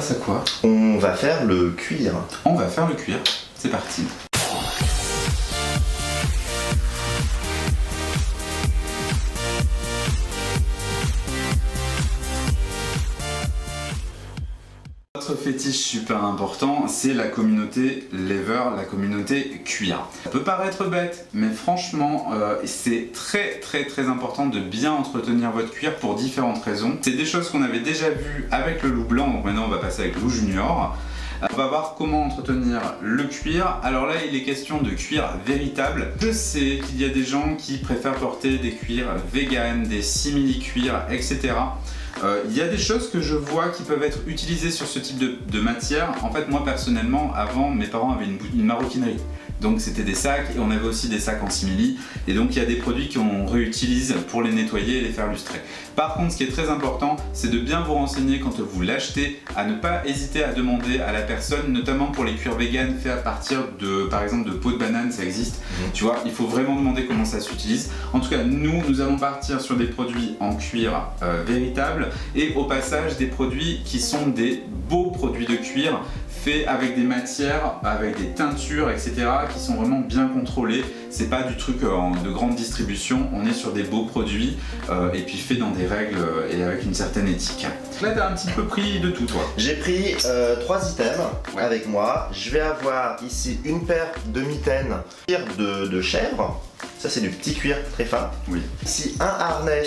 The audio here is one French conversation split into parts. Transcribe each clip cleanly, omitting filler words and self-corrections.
passe à quoi? On va faire le cuir. On va faire le cuir, c'est parti. Autre fétiche super important, c'est la communauté leather, la communauté cuir. Ça peut paraître bête, mais franchement, c'est très important de bien entretenir votre cuir pour différentes raisons. C'est des choses qu'on avait déjà vues avec le loup blanc, donc maintenant on va passer avec le loup junior. On va voir comment entretenir le cuir. Alors là, il est question de cuir véritable. Je sais qu'il y a des gens qui préfèrent porter des cuirs vegan, des simili-cuirs, etc. Il y a des choses que je vois qui peuvent être utilisées sur ce type de matière. En fait, moi personnellement, avant, mes parents avaient une maroquinerie. Donc c'était des sacs et on avait aussi des sacs en simili. Et donc il y a des produits qu'on réutilise pour les nettoyer et les faire lustrer. Par contre, ce qui est très important, c'est de bien vous renseigner quand vous l'achetez, à ne pas hésiter à demander à la personne, notamment pour les cuirs vegan faits à partir de, par exemple, de peau de banane, ça existe. Tu vois, il faut vraiment demander comment ça s'utilise. En tout cas, nous allons partir sur des produits en cuir véritable et au passage des produits qui sont des beaux produits de cuir faits avec des matières, avec des teintures, etc. qui sont vraiment bien contrôlés. C'est pas du truc de grande distribution, on est sur des beaux produits et puis faits dans des règles et avec une certaine éthique. Là, t'as un petit peu pris de tout, toi. J'ai pris 3 items avec moi. Je vais avoir ici une paire de mitaines cuir de chèvre. Ça, c'est du petit cuir très fin. Oui. Ici, un harnais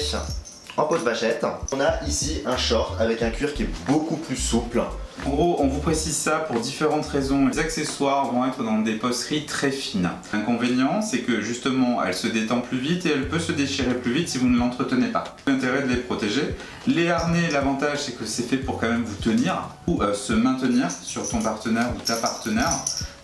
en peau de vachette. On a ici un short avec un cuir qui est beaucoup plus souple. En gros, on vous précise ça pour différentes raisons. Les accessoires vont être dans des poseries très fines. L'inconvénient, c'est que justement, elle se détend plus vite et elle peut se déchirer plus vite si vous ne l'entretenez pas. L'intérêt de les protéger. Les harnais, l'avantage, c'est que c'est fait pour quand même vous tenir ou se maintenir sur ton partenaire ou ta partenaire.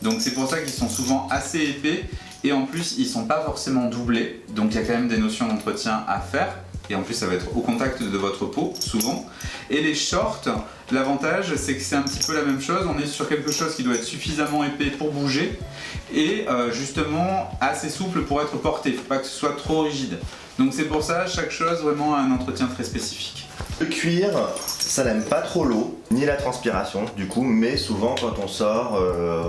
Donc c'est pour ça qu'ils sont souvent assez épais et en plus, ils sont pas forcément doublés. Donc il y a quand même des notions d'entretien à faire. Et en plus ça va être au contact de votre peau, souvent. Et les shorts, l'avantage c'est que c'est un petit peu la même chose, on est sur quelque chose qui doit être suffisamment épais pour bouger et justement assez souple pour être porté, il ne faut pas que ce soit trop rigide. Donc c'est pour ça, chaque chose vraiment a un entretien très spécifique. Le cuir, ça n'aime pas trop l'eau, ni la transpiration du coup, mais souvent quand on sort,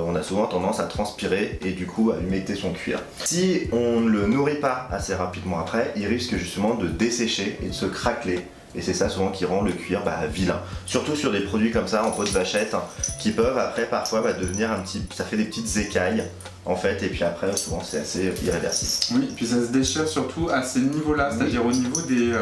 on a souvent tendance à transpirer et du coup à humecter son cuir. Si on ne le nourrit pas assez rapidement après, il risque justement de dessécher et de se craqueler. Et c'est ça souvent qui rend le cuir vilain. Surtout sur des produits comme ça en peau de vachette, qui peuvent après parfois devenir ça fait des petites écailles en fait, et puis après souvent c'est assez irréversible. Oui, et puis ça se déchire surtout à ces niveaux-là, c'est-à-dire au niveau des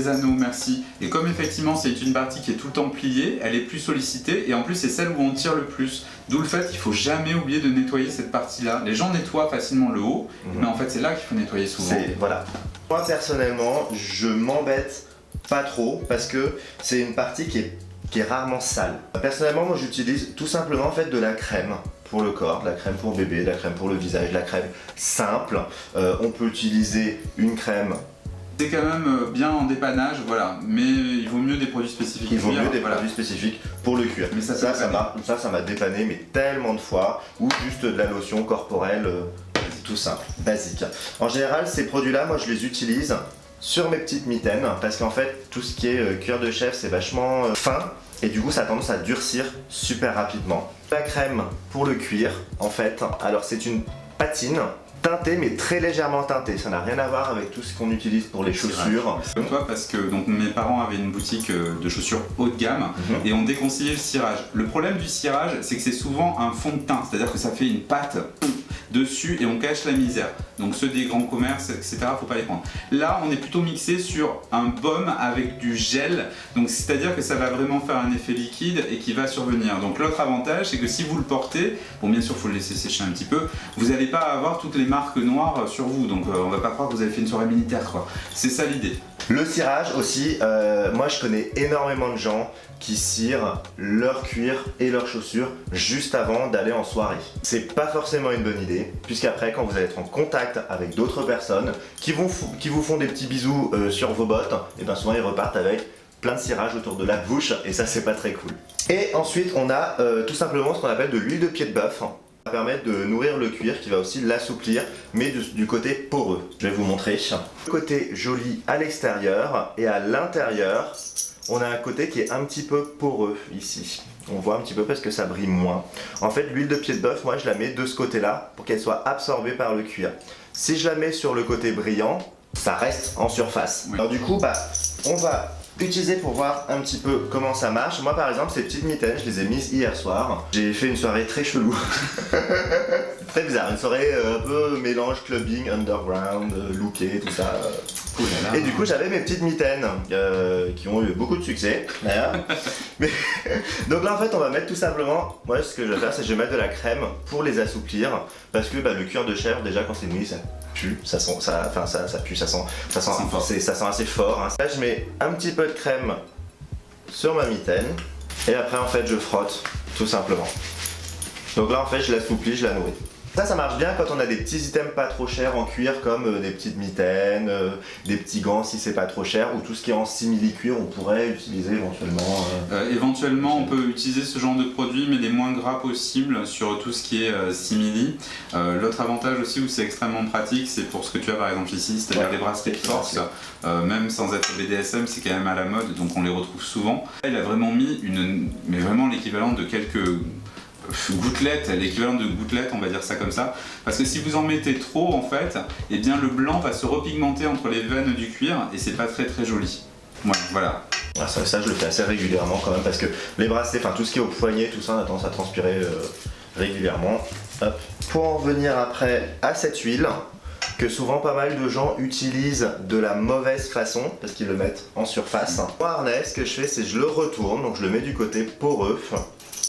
anneaux, merci. Et comme effectivement c'est une partie qui est tout le temps pliée, elle est plus sollicitée et en plus c'est celle où on tire le plus. D'où le fait qu'il faut jamais oublier de nettoyer cette partie-là. Les gens nettoient facilement le haut, mais en fait c'est là qu'il faut nettoyer souvent. Voilà. Moi personnellement, je m'embête pas trop parce que c'est une partie qui est rarement sale. Personnellement, moi j'utilise tout simplement en fait de la crème pour le corps, de la crème pour bébé, de la crème pour le visage, de la crème simple. On peut utiliser une crème. C'est quand même bien en dépannage, voilà, mais il vaut mieux des produits spécifiques. Il vaut mieux des produits spécifiques pour le cuir. Mais ça m'a dépanné mais tellement de fois, ou juste de la lotion corporelle, tout simple, basique. En général, ces produits-là, moi je les utilise sur mes petites mitaines, parce qu'en fait, tout ce qui est cuir de chèvre, c'est vachement fin, et du coup ça a tendance à durcir super rapidement. La crème pour le cuir, en fait, alors c'est une patine teintée mais très légèrement teintée, ça n'a rien à voir avec tout ce qu'on utilise pour les chaussures. Comme toi, parce que donc, mes parents avaient une boutique de chaussures haut de gamme et on déconseillait le cirage. Le problème du cirage, c'est que c'est souvent un fond de teint, c'est-à-dire que ça fait une pâte dessus et on cache la misère. Donc ceux des grands commerces, etc., faut pas les prendre. Là, on est plutôt mixé sur un baume avec du gel, donc c'est-à-dire que ça va vraiment faire un effet liquide et qui va survenir. Donc l'autre avantage, c'est que si vous le portez, bon bien sûr, faut le laisser sécher un petit peu, vous n'allez pas avoir toutes les marques noires sur vous, donc on va pas croire que vous avez fait une soirée militaire, quoi. C'est ça l'idée. Le cirage aussi, moi je connais énormément de gens qui cirent leur cuir et leurs chaussures juste avant d'aller en soirée. C'est pas forcément une bonne idée, puisqu'après quand vous allez être en contact avec d'autres personnes qui vous font des petits bisous sur vos bottes, et bien souvent ils repartent avec plein de cirage autour de la bouche et ça c'est pas très cool. Et ensuite on a tout simplement ce qu'on appelle de l'huile de pied de bœuf. Ça va permettre de nourrir le cuir qui va aussi l'assouplir, mais du côté poreux. Je vais vous montrer. Le côté joli à l'extérieur et à l'intérieur, on a un côté qui est un petit peu poreux ici. On voit un petit peu parce que ça brille moins. En fait, l'huile de pied de bœuf, moi je la mets de ce côté-là pour qu'elle soit absorbée par le cuir. Si je la mets sur le côté brillant, ça reste en surface. Oui. Alors du coup, on va utiliser pour voir un petit peu comment ça marche. Moi par exemple, ces petites mitaines, je les ai mises hier soir. J'ai fait une soirée très chelou. Très bizarre, une soirée un peu mélange clubbing, underground, looké, tout ça. Et du coup j'avais mes petites mitaines qui ont eu beaucoup de succès d'ailleurs. Donc là en fait on va mettre tout simplement, moi ce que je vais faire c'est que je vais mettre de la crème pour les assouplir. Parce que le cuir de chèvre déjà quand c'est mouillé ça pue, ça sent assez fort. Hein. Là je mets un petit peu de crème sur ma mitaine et après en fait je frotte tout simplement. Donc là en fait je l'assouplis, je la nourris. Ça marche bien quand on a des petits items pas trop chers en cuir comme des petites mitaines, des petits gants si c'est pas trop cher ou tout ce qui est en simili-cuir on pourrait utiliser éventuellement. Éventuellement on peut utiliser ce genre de produit mais les moins gras possibles sur tout ce qui est simili. L'autre avantage aussi où c'est extrêmement pratique c'est pour ce que tu as par exemple ici, c'est-à-dire les bracelets force. Même sans être BDSM c'est quand même à la mode donc on les retrouve souvent. Il a vraiment mis mais vraiment l'équivalent de quelques gouttelettes, l'équivalent de gouttelettes, on va dire ça comme ça, parce que si vous en mettez trop en fait, eh bien le blanc va se repigmenter entre les veines du cuir et c'est pas très très joli. Ouais, voilà. Ça je le fais assez régulièrement quand même parce que les bracelets, enfin tout ce qui est au poignet, tout ça on a tendance à transpirer régulièrement. Hop. Pour en venir après à cette huile, que souvent pas mal de gens utilisent de la mauvaise façon parce qu'ils le mettent en surface. Mon harnais, ce que je fais c'est que je le retourne, donc je le mets du côté poreux.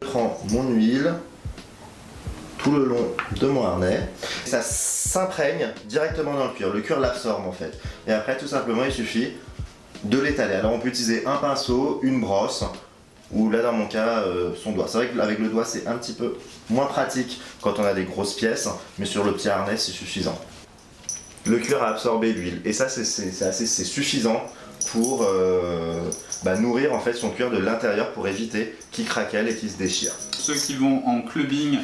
Je prends mon huile tout le long de mon harnais. Ça s'imprègne directement dans le cuir l'absorbe en fait. Et après tout simplement il suffit de l'étaler. Alors on peut utiliser un pinceau, une brosse ou là dans mon cas son doigt. C'est vrai qu'avec le doigt c'est un petit peu moins pratique quand on a des grosses pièces, mais sur le petit harnais c'est suffisant. Le cuir a absorbé l'huile et ça c'est suffisant pour nourrir en fait son cuir de l'intérieur pour éviter qu'il craquelle et qu'il se déchire. Ceux qui vont en clubbing,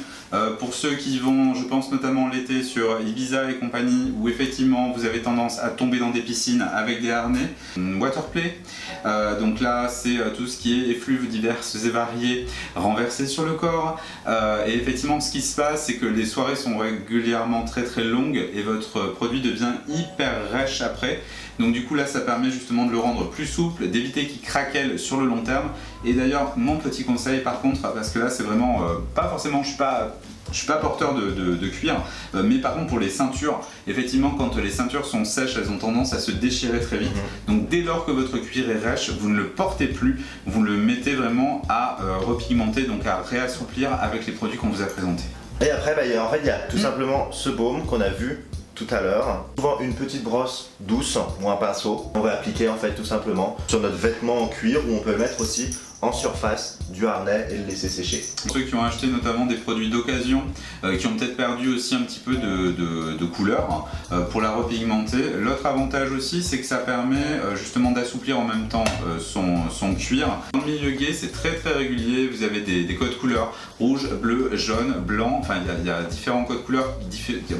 pour ceux qui vont, je pense notamment l'été sur Ibiza et compagnie, où effectivement vous avez tendance à tomber dans des piscines avec des harnais. Waterplay, donc là c'est tout ce qui est effluves diverses et variées renversés sur le corps. Et effectivement ce qui se passe c'est que les soirées sont régulièrement très très longues et votre produit devient hyper rêche après. Donc du coup là ça permet justement de le rendre plus souple, d'éviter qu'il craquelle sur le long terme. Et d'ailleurs mon petit conseil par contre, parce que là c'est vraiment pas forcément, je suis pas porteur de cuir, mais par contre pour les ceintures, effectivement quand les ceintures sont sèches elles ont tendance à se déchirer très vite. Donc dès lors que votre cuir est rêche, vous ne le portez plus, vous le mettez vraiment à repigmenter, donc à réassouplir avec les produits qu'on vous a présentés. Et après en fait il y a tout simplement ce baume qu'on a vu tout à l'heure. Souvent une petite brosse douce ou un pinceau. On va appliquer en fait tout simplement sur notre vêtement en cuir ou on peut le mettre aussi en surface du harnais et le laisser sécher. Pour ceux qui ont acheté notamment des produits d'occasion, qui ont peut-être perdu aussi un petit peu de couleur pour la repigmenter. L'autre avantage aussi c'est que ça permet justement d'assouplir en même temps son cuir. Dans le milieu gay c'est très très régulier, vous avez des codes couleurs rouge, bleu, jaune, blanc, enfin il y a différents codes couleurs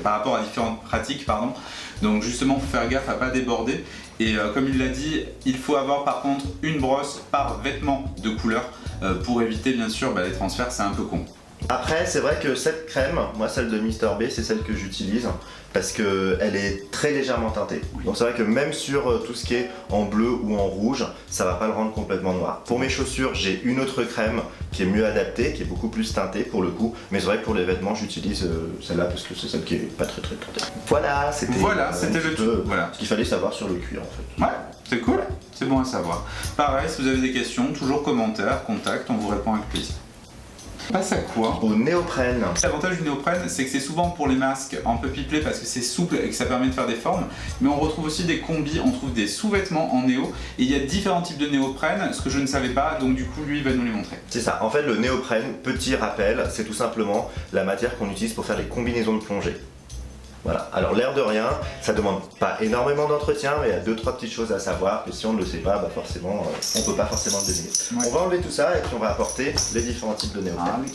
par rapport à différentes pratiques pardon. Donc justement faut faire gaffe à pas déborder. Et comme il l'a dit, il faut avoir par contre une brosse par vêtement de couleur pour éviter bien sûr les transferts, c'est un peu con. Après c'est vrai que cette crème, moi celle de Mr B c'est celle que j'utilise parce qu'elle est très légèrement teintée. Donc c'est vrai que même sur tout ce qui est en bleu ou en rouge, ça va pas le rendre complètement noir. Pour mes chaussures, j'ai une autre crème qui est mieux adaptée, qui est beaucoup plus teintée pour le coup. Mais c'est vrai que pour les vêtements, j'utilise celle-là parce que c'est celle qui est pas très teintée. Voilà, c'était le tout. Voilà. Ce qu'il fallait savoir sur le cuir en fait. Ouais, c'est cool, c'est bon à savoir. Pareil, si vous avez des questions, toujours commentaires, contact, on vous répond avec plaisir. On passe à quoi? Au néoprène. L'avantage du néoprène, c'est que c'est souvent pour les masques un peu peuplés parce que c'est souple et que ça permet de faire des formes. Mais on retrouve aussi des combis, on trouve des sous-vêtements en néo. Et il y a différents types de néoprène, ce que je ne savais pas, donc du coup lui il va nous les montrer. C'est ça, en fait le néoprène, petit rappel, c'est tout simplement la matière qu'on utilise pour faire les combinaisons de plongée. Voilà, alors l'air de rien, ça demande pas énormément d'entretien, mais il y a 2-3 petites choses à savoir, que si on ne le sait pas, forcément, on peut pas forcément le deviner. Ouais. On va enlever tout ça et puis on va apporter les différents types de néoprène. Ah, oui.